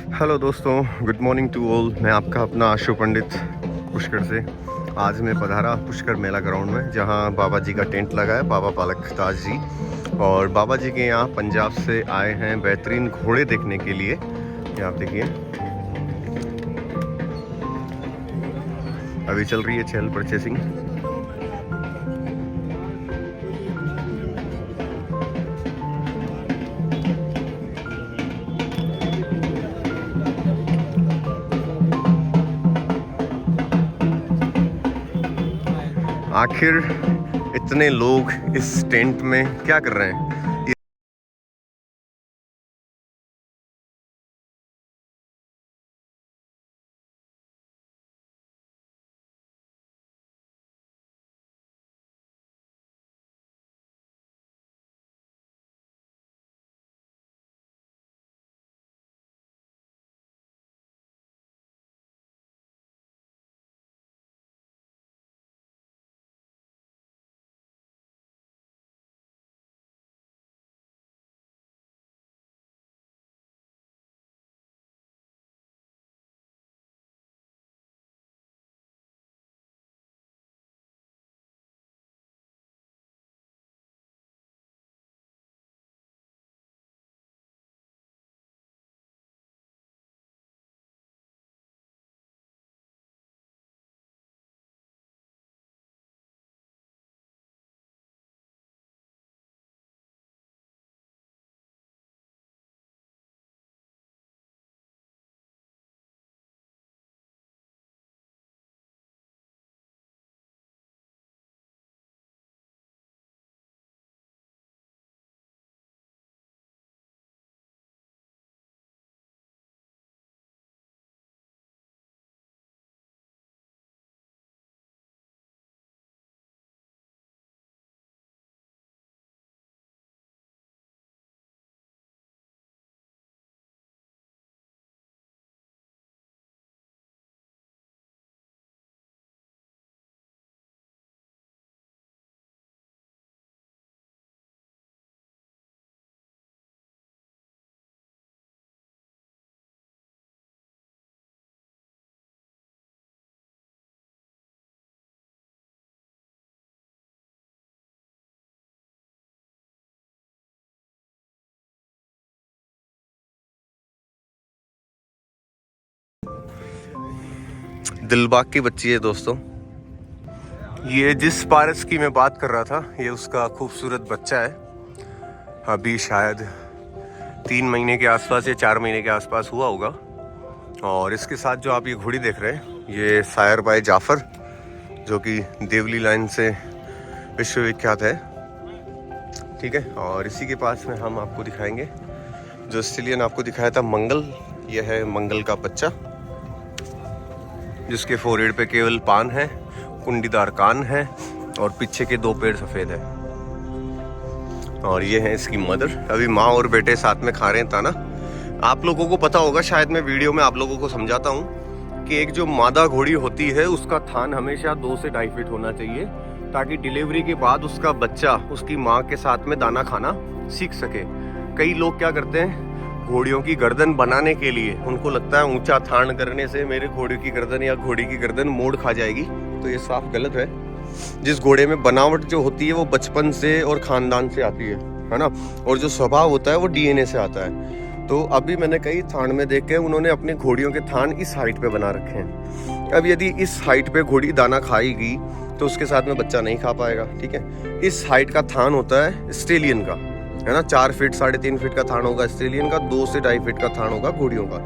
Hello दोस्तों, good morning to all. मैं आपका अपना आशु पंडित पुष्कर से। आज मैं पधारा पुष्कर मेला ग्राउंड में, जहां बाबा जी का टेंट लगा है, बाबा बालक दास जी। और बाबा जी के यहाँ पंजाब से आए हैं बेहतरीन घोड़े देखने के लिए। ये आप देखिए, अभी चल रही है चहल परचेसिंग। आखिर इतने लोग इस टेंट में क्या कर रहे हैं? दिलबाग की बच्ची है दोस्तों। ये जिस पारस की मैं बात कर रहा था, ये उसका खूबसूरत बच्चा है। अभी शायद 3 महीने के आसपास या 4 महीने के आसपास हुआ होगा। और इसके साथ जो आप ये घोड़ी देख रहे हैं, ये सायर बाय जाफर, जो कि देवली लाइन से विश्वविख्यात है। ठीक है, और इसी के पास में हम आपको दिखाएंगे जो स्टेलियन आपको दिखाया था, मंगल। ये है मंगल का बच्चा, जिसके फोरहेड पे केवल पान है, कुंडीदार कान है और पीछे के 2 पैर सफेद है। और ये है इसकी मदर। अभी माँ और बेटे साथ में खा रहे हैं ताना। आप लोगों को पता होगा, शायद मैं वीडियो में आप लोगों को समझाता हूँ कि एक जो मादा घोड़ी होती है, उसका थान हमेशा 2 से 2.5 फीट होना चाहिए, ताकि डिलीवरी के बाद उसका बच्चा उसकी माँ के साथ में दाना खाना सीख सके। कई लोग क्या करते हैं, घोड़ियों की गर्दन बनाने के लिए उनको लगता है ऊंचा थान करने से मेरे घोड़े की गर्दन या घोड़ी की गर्दन मोड़ खा जाएगी। तो ये साफ गलत है। जिस घोड़े में बनावट जो होती है वो बचपन से और खानदान से आती है ना। और जो स्वभाव होता है वो डीएनए से आता है। तो अभी मैंने कई थान में देखे, उन्होंने अपने घोड़ियों के थान इस हाइट पे बना रखे हैं। अब यदि इस हाइट पे घोड़ी दाना खाएगी तो उसके साथ में बच्चा नहीं खा पाएगा। ठीक है, इस हाइट का थान होता है स्टेलियन का, है ना। 4 फीट 3.5 फीट का थान होगा स्टेलियन का, 2 से 2.5 फीट का थान होगा घोड़ियों का,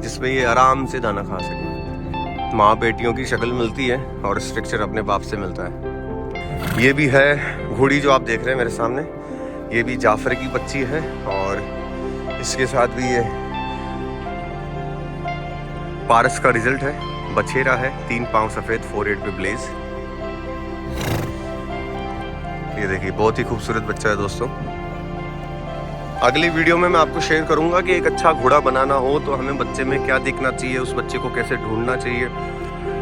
जिसमें ये आराम से दाना खा सके। माँ बेटियों की शक्ल मिलती है और स्ट्रक्चर अपने बाप से मिलता है। ये भी है घोड़ी जो आप देख रहे हैं मेरे सामने, ये भी जाफर की बच्ची है। और इसके साथ भी ये पारस का रिजल्ट है, बछेरा है, 3 पाँव सफेद, फोरहेड पे ब्लेज। ये देखिए, बहुत ही खूबसूरत बच्चा है दोस्तों। अगली वीडियो में मैं आपको शेयर करूंगा कि एक अच्छा घोड़ा बनाना हो तो हमें बच्चे में क्या देखना चाहिए, उस बच्चे को कैसे ढूंढना चाहिए,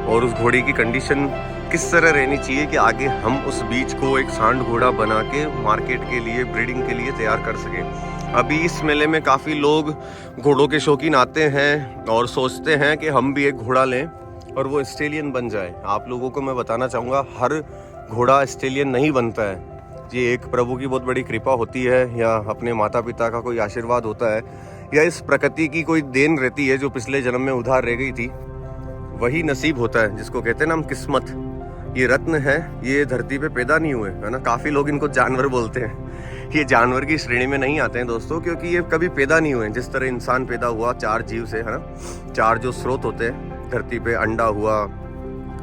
और उस घोड़े की कंडीशन किस तरह रहनी चाहिए कि आगे हम उस बीज को एक सांड घोड़ा बना के मार्केट के लिए, ब्रीडिंग के लिए तैयार कर सकें। अभी इस मेले में काफ़ी लोग घोड़ों के शौकीन आते हैं और सोचते हैं कि हम भी एक घोड़ा लें और वो स्टेलियन बन जाए। आप लोगों को मैं बताना चाहूँगा, हर घोड़ा स्टेलियन नहीं बनता है। ये एक प्रभु की बहुत बड़ी कृपा होती है, या अपने माता पिता का कोई आशीर्वाद होता है, या इस प्रकृति की कोई देन रहती है जो पिछले जन्म में उधार रह गई थी। वही नसीब होता है जिसको कहते हैं ना हम किस्मत। ये रत्न है, ये धरती पे पैदा नहीं हुए, है ना। काफ़ी लोग इनको जानवर बोलते हैं। ये जानवर की श्रेणी में नहीं आते हैं दोस्तों, क्योंकि ये कभी पैदा नहीं हुए। जिस तरह इंसान पैदा हुआ 4 जीव से, है ना। 4 जो स्रोत होते हैं धरती पे, अंडा हुआ,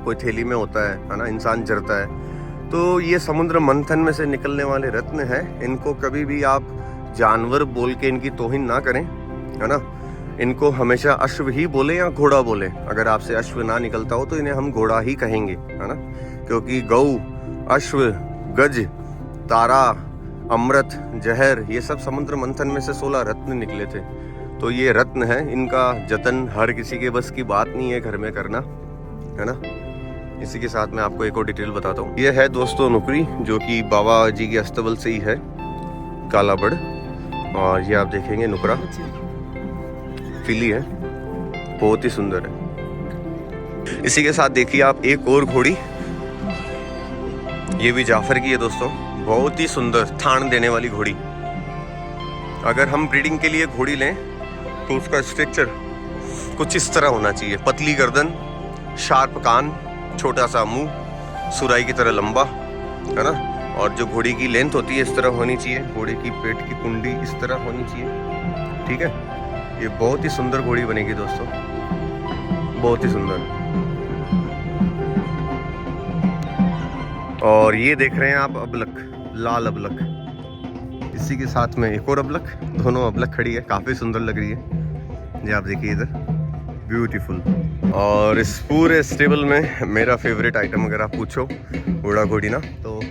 कोई थैली में होता है ना, इंसान जरता है। तो ये समुद्र मंथन में से निकलने वाले रत्न हैं। इनको कभी भी आप जानवर बोल के इनकी तौहीन ना करें, है ना। इनको हमेशा अश्व ही बोले या घोड़ा बोले। अगर आपसे अश्व ना निकलता हो तो इन्हें हम घोड़ा ही कहेंगे, है ना। क्योंकि गौ, अश्व, गज, तारा, अमृत, जहर, ये सब समुद्र मंथन में से 16 रत्न निकले थे। तो ये रत्न है, इनका जतन हर किसी के बस की बात नहीं है घर में करना, है ना। इसी के साथ मैं आपको एक और डिटेल बताता हूँ। ये है दोस्तों नुकरी, जो कि बाबा जी के अस्तबल से ही है, काला बड़। और ये आप देखेंगे नुकरा फिली है, बहुत ही सुंदर है। इसी के साथ देखिए आप एक और घोड़ी, ये भी जाफर की है दोस्तों, बहुत ही सुंदर थान देने वाली घोड़ी। अगर हम ब्रीडिंग के लिए घोड़ी लें तो उसका स्ट्रक्चर कुछ इस तरह होना चाहिए। पतली गर्दन, शार्प कान, छोटा सा मुंह, सुराई की तरह लंबा, है ना। और जो घोड़ी की लेंथ होती है इस तरह होनी चाहिए। घोड़े की पेट की कुंडी इस तरह होनी चाहिए, ठीक है। ये बहुत ही सुंदर घोड़ी बनेगी दोस्तों, बहुत ही सुंदर। और ये देख रहे हैं आप अबलख, लाल अबलख। इसी के साथ में एक और अबलख, दोनों अबलख खड़ी है, काफ़ी सुंदर लग रही है। ये आप देखिए इधर, ब्यूटीफुल। और इस पूरे स्टेबल में मेरा फेवरेट आइटम अगर आप पूछो घोड़ा घोड़ी ना, तो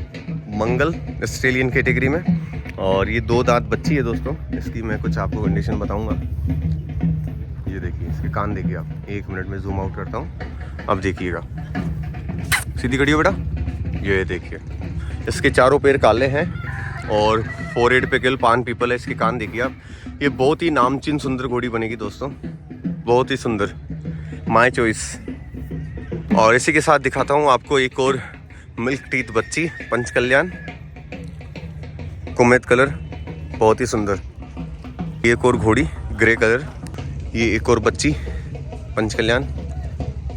मंगल ऑस्ट्रेलियन कैटेगरी में। और ये 2 दांत बच्ची है दोस्तों। इसकी मैं कुछ आपको कंडीशन बताऊंगा। ये देखिए, इसके कान देखिए आप। 1 मिनट में जूम आउट करता हूँ, अब देखिएगा। सीधी खड़ी हो बेटा, ये देखिए। इसके चारों पैर काले हैं और फोरहेड पे केवल पान पीपल है। इसके कान देखिए आप। ये बहुत ही नामचीन सुंदर घोड़ी बनेगी दोस्तों, बहुत ही सुंदर, माय चॉइस। और इसी के साथ दिखाता हूँ आपको एक और मिल्क टीथ बच्ची, पंचकल्याण, कुमेत कलर, बहुत ही सुंदर। एक और घोड़ी ग्रे कलर, ये एक और बच्ची पंचकल्याण।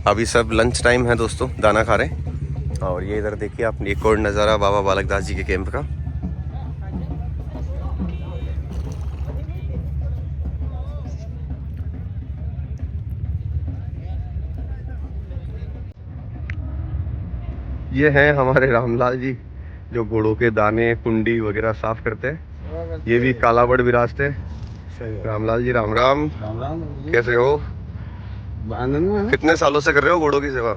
अभी सब लंच टाइम है दोस्तों, दाना खा रहे हैं। और ये इधर देखिए आप, एक और नज़ारा बाबा बालक दास जी के कैंप का। ये हैं हमारे रामलाल जी, जो घोड़ों के दाने, कुंडी वगैरह साफ करते हैं। ये भी काला बड़ विराजते हैं। रामलाल जी राम राम। राम राम। कैसे हो? कितने सालों से कर रहे हो घोड़ों की सेवा?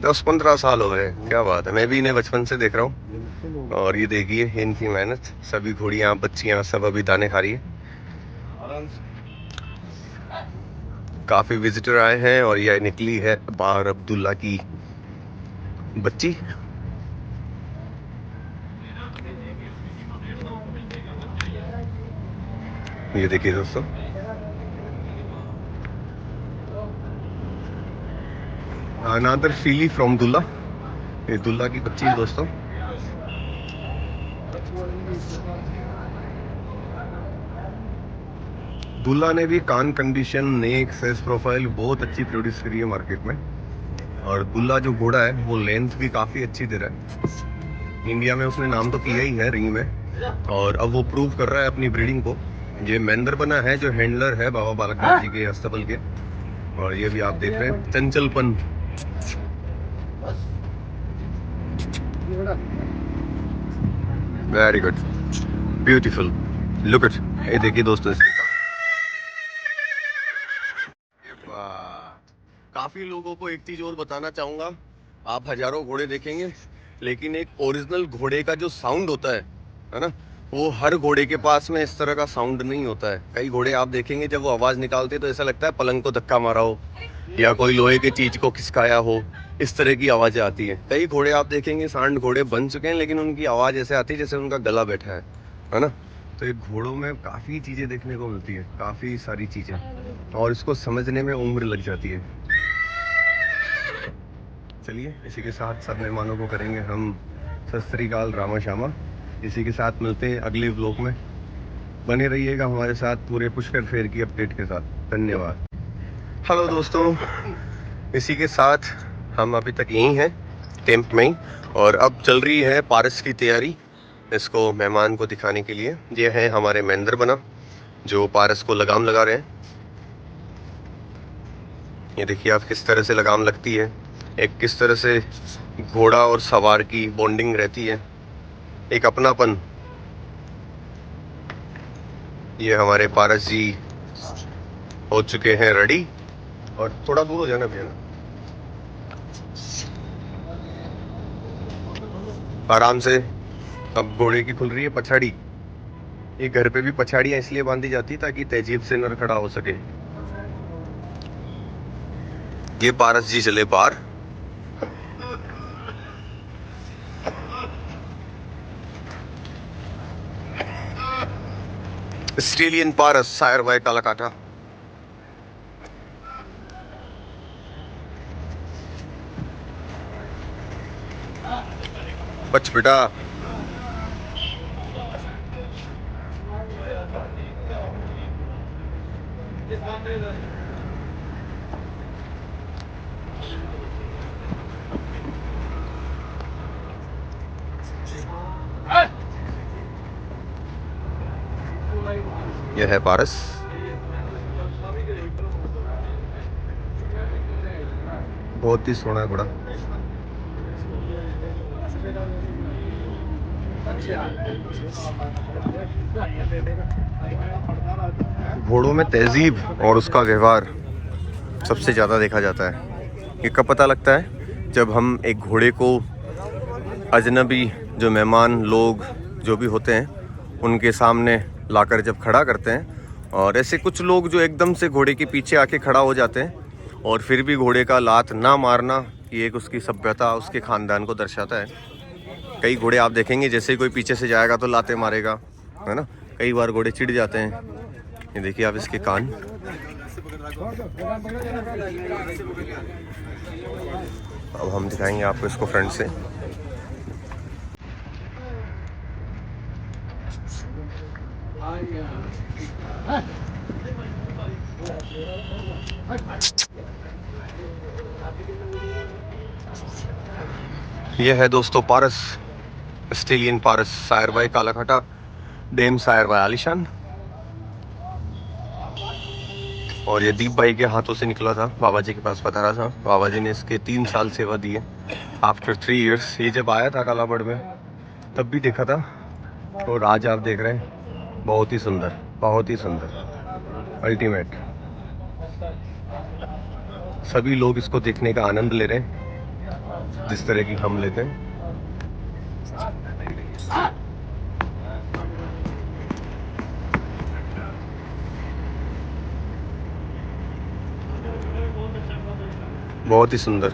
10-15 साल हो गए, क्या बात है। मैं भी इन्हें बचपन से देख रहा हूँ। और ये देखिए इनकी मेहनत, सभी घोड़ियाँ, बच्चियाँ सब अभी दाने खा रही है। काफी विजिटर आए हैं और यह निकली है बार अब्दुल्ला की बच्ची। ये देखिए दोस्तों, अनदर फीली फ्रॉम दुल्ला। ये दुल्ला की बच्ची है दोस्तों। दुल्ला ने भी कान कंडीशन, नेक, फेस प्रोफाइल बहुत अच्छी प्रोड्यूस करी है मार्केट में। और दुल्ला जो घोड़ा है वो लेंथ भी काफी अच्छी दे रहा है। इंडिया में उसने नाम तो किया ही है रिंग में, और अब वो प्रूव कर रहा है अपनी ब्रीडिंग को। ये मेंदर बना है, जो हैंडलर है बाबा बालक नाथ जी के अस्तबल के। और ये भी आप देख रहे हैं चंचलपन। Very good, beautiful, look it. ये देखिए दोस्तों इसके काफी लोगों को एक चीज और बताना चाहूंगा। आप हजारों घोड़े देखेंगे, लेकिन एक ओरिजिनल घोड़े का जो साउंड होता है ना, वो हर घोड़े के पास में इस तरह का साउंड नहीं होता है। कई घोड़े आप देखेंगे जब वो आवाज निकालते तो ऐसा लगता है पलंग को धक्का मारा हो या कोई लोहे की चीज को खिसकाया हो, इस तरह की आवाजें आती है। कई घोड़े आप देखेंगे सांड घोड़े बन चुके हैं, लेकिन उनकी आवाज ऐसे आती है जैसे उनका गला बैठा है ना। तो ये घोड़ों में काफ़ी चीज़ें देखने को मिलती है, काफ़ी सारी चीज़ें, और इसको समझने में उम्र लग जाती है। चलिए इसी के साथ सब मेहमानों को करेंगे हम सत श्री अकाल, रामा श्यामा। इसी के साथ मिलते हैं अगले ब्लॉग में। बने रहिएगा हमारे साथ पूरे पुष्कर फेयर की अपडेट के साथ। धन्यवाद। हेलो दोस्तों, इसी के साथ हम अभी तक यहीं हैं टेम्प में ही, और अब चल रही है पारस की तैयारी इसको मेहमान को दिखाने के लिए। ये है हमारे महेंद्र बना जो पारस को लगाम लगा रहे हैं। ये देखिए आप किस तरह से लगाम लगती है, एक किस तरह से घोड़ा और सवार की बॉन्डिंग रहती है, एक अपनापन। ये हमारे पारस जी हो चुके हैं रेडी, और थोड़ा दूर हो जाना भैया ना, आराम से। अब घोड़े की खुल रही है पछाड़ी। ये घर पे भी पछाड़ियाँ इसलिए बांधी जाती ताकि तेजीब से नर खड़ा हो सके। ये पारस जी चले पार। Australian Paras sire by कालाकाटा। बच बेटा। यह है पारस। बहुत ही सोना घोड़ा। घोड़ों में तहजीब और उसका व्यवहार सबसे ज़्यादा देखा जाता है। ये कब पता लगता है? जब हम एक घोड़े को अजनबी जो मेहमान लोग जो भी होते हैं उनके सामने लाकर जब खड़ा करते हैं, और ऐसे कुछ लोग जो एकदम से घोड़े के पीछे आके खड़ा हो जाते हैं और फिर भी घोड़े का लात ना मारना, ये एक उसकी सभ्यता, उसके ख़ानदान को दर्शाता है। कई घोड़े आप देखेंगे जैसे ही कोई पीछे से जाएगा तो लाते मारेगा, है ना। कई बार घोड़े चिढ़ जाते हैं। ये देखिए आप इसके कान। अब हम दिखाएंगे आपको इसको फ्रंट से। यह है दोस्तों Paras, Australian Paras sire by Kalakata, dam sire by Alishan. और ये दीप भाई के हाथों से निकला था, बाबा जी के पास पधारा था। बाबा जी ने इसके 3 साल सेवा दी है। After 3 years. ये जब आया था कालाबड़ में तब भी देखा था, और आज आप देख रहे हैं। बहुत ही सुंदर, बहुत ही सुंदर, अल्टीमेट। सभी लोग इसको देखने का आनंद ले रहे हैं जिस तरह की हम लेते हैं। बहुत ही सुंदर।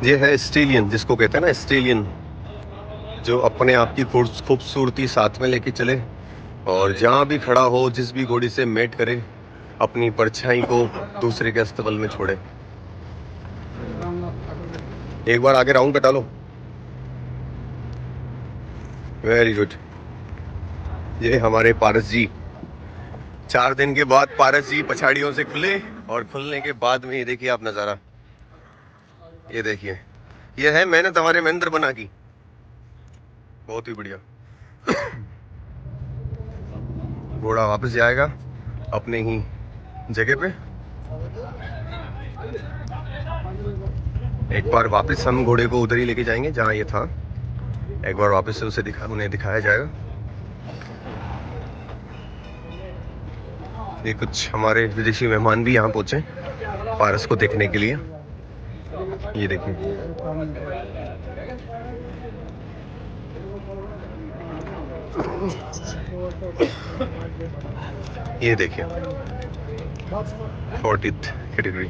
ये है ऑस्ट्रेलियन, जिसको कहते हैं ना ऑस्ट्रेलियन, जो अपने आप की खूबसूरती साथ में लेके चले, और जहाँ भी खड़ा हो, जिस भी घोड़ी से मेट करे, अपनी परछाई को दूसरे के अस्तबल में छोड़े। एक बार आगे राउंड कटा लो। Very good. ये हमारे पारस जी 4 दिन के बाद पारस जी पछाड़ियों से खुले, और खुलने के बाद में ये देखिए आप नज़ारा। ये देखिए, ये है मेहनत हमारे महेंद्र बना की। बहुत ही बढ़िया। घोड़ा वापस जाएगा अपने ही जगह पे। एक बार वापस हम घोड़े को उधर ही लेके जाएंगे जहाँ ये था। एक बार वापस से उसे उन्हें दिखाया जाएगा। ये कुछ हमारे विदेशी मेहमान भी यहाँ पहुंचे पारस को देखने के लिए। ये देखिए, ये देखिए 40th कैटेगरी।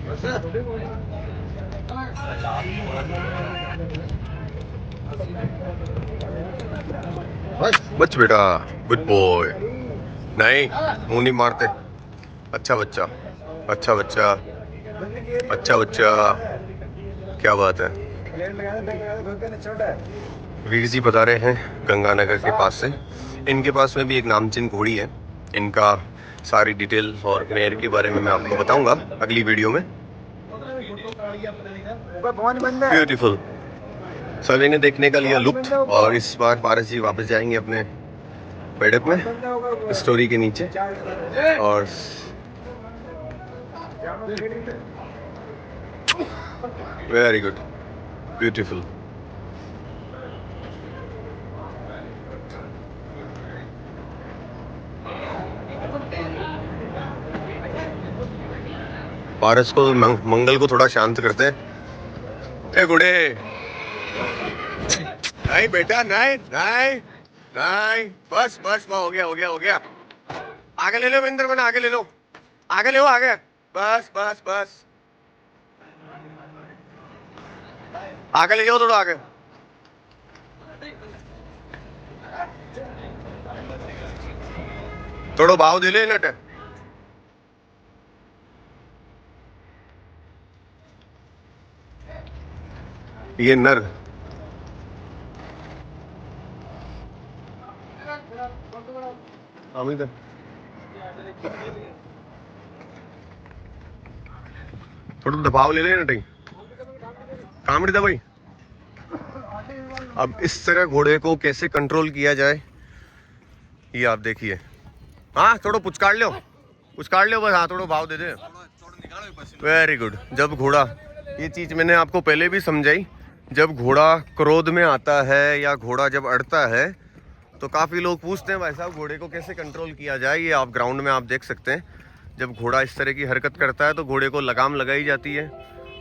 बच बेटा, गुड बॉय। नहीं, मुंह नहीं मारते। अच्छा बच्चा, अच्छा बच्चा, अच्छा बच्चा, क्या बात है। वीर जी बता रहे हैं गंगानगर के पास से, इनके पास में भी एक नामचीन घोड़ी है। इनका सारी डिटेल और मेयर के बारे में मैं आपको बताऊंगा अगली वीडियो में। ब्यूटीफुल, सभी ने देखने का लिया लुत्फ। और इस बार पारस जी वापस जाएंगे अपने बैठक में स्टोरी के नीचे। और वेरी गुड, ब्यूटीफुल। पारस को मंगल को थोड़ा शांत करते हैं। ए गुड़े, नहीं बेटा, नहीं नहीं नहीं, बस बस हो गया हो गया हो गया। आगे ले लो महेंद्र, बना आगे ले लो, आगे ले लो, आगे, बस बस बस, आगे ले जाओ, थोड़ा आगे। थोड़ा भाव दे ले नट। ये नर अमित थोड़ा दबाव ले ले नट, काम नहीं था भाई। अब इस तरह घोड़े को कैसे कंट्रोल किया जाए ये आप देखिए। हाँ थोड़ा पुचकार लो, पुचकार लो बस, हाँ थोड़ा भाव दे दे। Very good. जब घोड़ा, ये चीज मैंने आपको पहले भी समझाई, जब घोड़ा क्रोध में आता है या घोड़ा जब अड़ता है तो काफी लोग पूछते हैं भाई साहब घोड़े को कैसे कंट्रोल किया जाए। ये आप ग्राउंड में आप देख सकते हैं, जब घोड़ा इस तरह की हरकत करता है तो घोड़े को लगाम लगाई जाती है,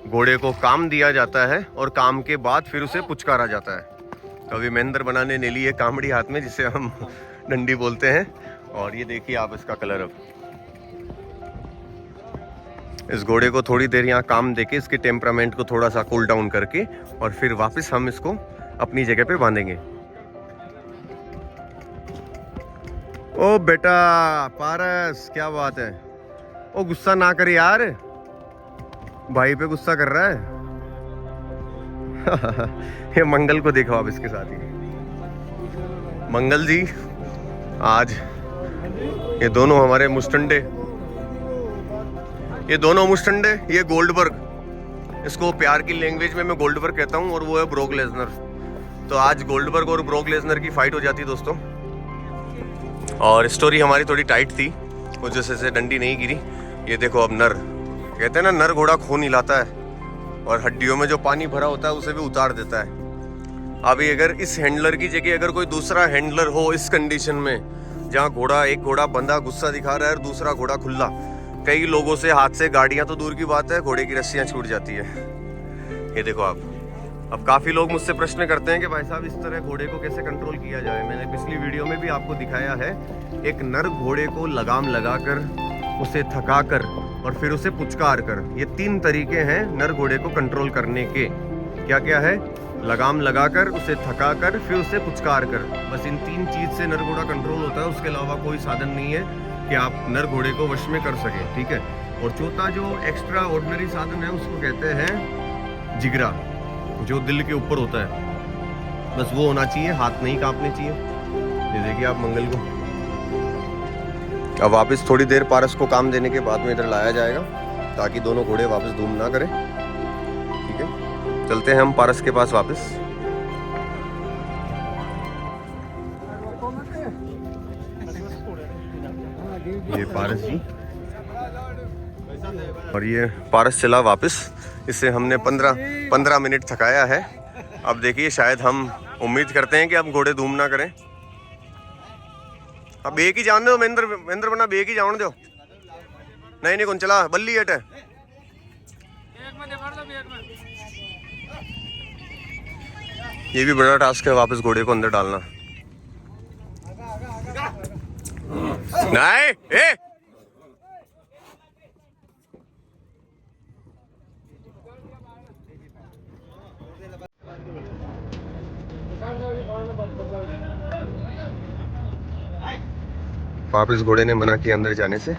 घोड़े को काम दिया जाता है और काम के बाद फिर उसे पुचकारा जाता है। तो अभी महेंद्र बनाने ने लिए कामड़ी हाथ में, जिसे हम डंडी बोलते हैं। और ये देखिए आप इसका कलर। अब इस घोड़े को थोड़ी देर यहाँ काम देके इसके टेम्परामेंट को थोड़ा सा कूल डाउन करके और फिर वापस हम इसको अपनी जगह पे बांधेंगे। ओ बेटा पारस, क्या बात है। ओ गुस्सा ना करे यार, भाई पे गुस्सा कर रहा है। ये मंगल को देखो आप इसके साथ ही। मंगल जी आज ये दोनों हमारे मुस्टंडे, ये दोनों मुस्टंडे, ये गोल्डबर्ग, इसको प्यार की लैंग्वेज में मैं गोल्डबर्ग कहता हूँ, और वो है ब्रोक लेसनर। तो आज गोल्डबर्ग और ब्रोक लेसनर की फाइट हो जाती है दोस्तों। और स्टोरी हमारी थोड़ी टाइट थी, उस वजह से डंडी नहीं गिरी। ये देखो अब नर, कहते हैं ना नर घोड़ा खून हिलाता है और हड्डियों में जो पानी भरा होता है उसे भी उतार देता है। अभी अगर इस हैंडलर की जगह अगर कोई दूसरा हैंडलर हो इस कंडीशन में, जहाँ घोड़ा, एक घोड़ा बंधा गुस्सा दिखा रहा है और दूसरा घोड़ा खुला, कई लोगों से हाथ से गाड़ियां तो दूर की बात है, घोड़े की रस्सियां छूट जाती है। ये देखो आप। अब काफी लोग मुझसे प्रश्न करते हैं कि भाई साहब इस तरह घोड़े को कैसे कंट्रोल किया जाए। मैंने पिछली वीडियो में भी आपको दिखाया है, एक नर घोड़े को लगाम लगाकर, उसे थकाकर और फिर उसे पुचकार कर, ये 3 तरीके हैं नर घोड़े को कंट्रोल करने के। क्या क्या है? लगाम लगाकर, उसे थकाकर, फिर उसे पुचकार कर। बस इन 3 चीज से नर घोड़ा कंट्रोल होता है, उसके अलावा कोई साधन नहीं है कि आप नर घोड़े को वश में कर सकें, ठीक है। और चौथा जो एक्स्ट्रा ऑर्डिनरी साधन है उसको कहते हैं जिगरा, जो दिल के ऊपर होता है, बस वो होना चाहिए, हाथ नहीं कांपने चाहिए। ये देखिए आप मंगल को। अब वापस थोड़ी देर पारस को काम देने के बाद में इधर लाया जाएगा ताकि दोनों घोड़े वापस धूम ना करें, ठीक है। चलते हैं हम पारस के पास वापस। ये पारस जी, और ये पारस चला वापस। इससे हमने 15 मिनट थकाया है। अब देखिए शायद हम उम्मीद करते हैं कि अब घोड़े धूम ना करें। अब एक ही जान दो महेंद्र बना, एक ही जान दो। नहीं कौन चला बल्ली हट है। ये भी बड़ा टास्क है वापस घोड़े को अंदर डालना। नहीं ए वापस घोड़े ने मना किया अंदर जाने से।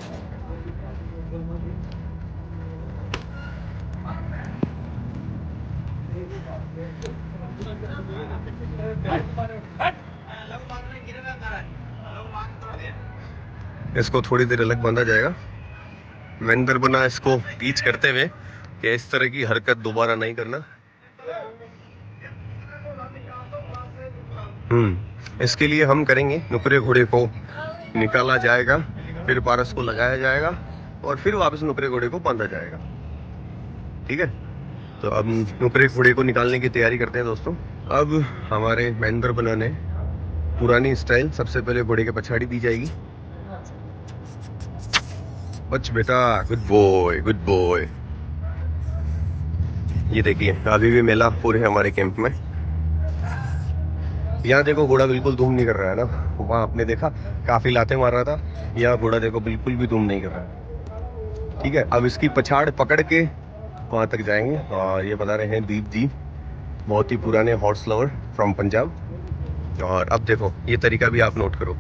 इसको थोड़ी देर अलग बांधा जाएगा। महेंद्र बना इसको टीच करते हुए कि इस तरह की हरकत दोबारा नहीं करना। इसके लिए हम करेंगे, नुकरे घोड़े को निकाला जाएगा, फिर पारस को लगाया जाएगा और फिर वापस नुकरे घोड़े को बांधा जाएगा। ठीक है, तो अब नुकरे घोड़े को निकालने की तैयारी करते हैं दोस्तों। अब हमारे महेंद्र बना ने पुरानी स्टाइल, सबसे पहले घोड़े के पछाड़ी दी जाएगी। बच बेटा, गुड बॉय गुड बॉय। ये देखिए अभी भी मेला पूरे हमारे कैंप में। यहाँ देखो घोड़ा बिल्कुल धूम नहीं कर रहा है ना, वहाँ आपने देखा काफी लाते मार रहा था, यहाँ घोड़ा देखो बिल्कुल भी धूम नहीं कर रहा है। ठीक है, अब इसकी पछाड़ पकड़ के वहाँ तक जाएंगे। और ये बता रहे हैं दीप जी, बहुत ही पुराने हॉर्स लवर फ्रॉम पंजाब। और अब देखो ये तरीका भी आप नोट करो।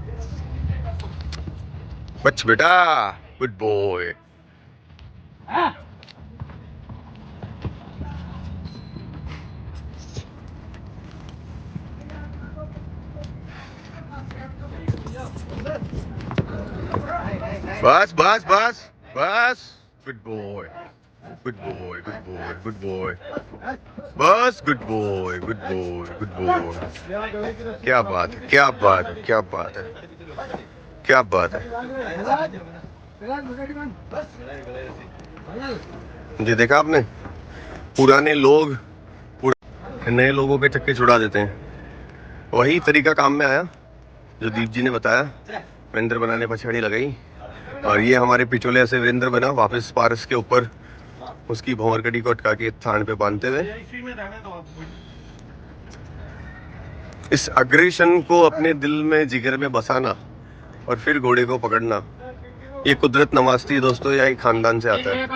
बच बेटा, गुड बॉय। बस बस बस बस, good boy good boy good boy good boy, बस good boy good boy good boy. क्या बात है, क्या बात है, क्या बात है, क्या बात है। ये देखा आपने, पुराने लोग नए लोगों के चक्के छुड़ा देते हैं। वही तरीका काम में आया जो दीप जी ने बताया। महेंद्र बना ने पछाड़ी लगाई और ये हमारे पिछोले से वीरेंद्र बना वापस पारस के ऊपर उसकी भंवरकड़ी को अटका के थान पे बांधते हुए इस अग्रेशन को अपने दिल में, जिगर में बसाना और फिर घोड़े को पकड़ना, ये कुदरत नवाजती है दोस्तों, या एक खानदान से आता है।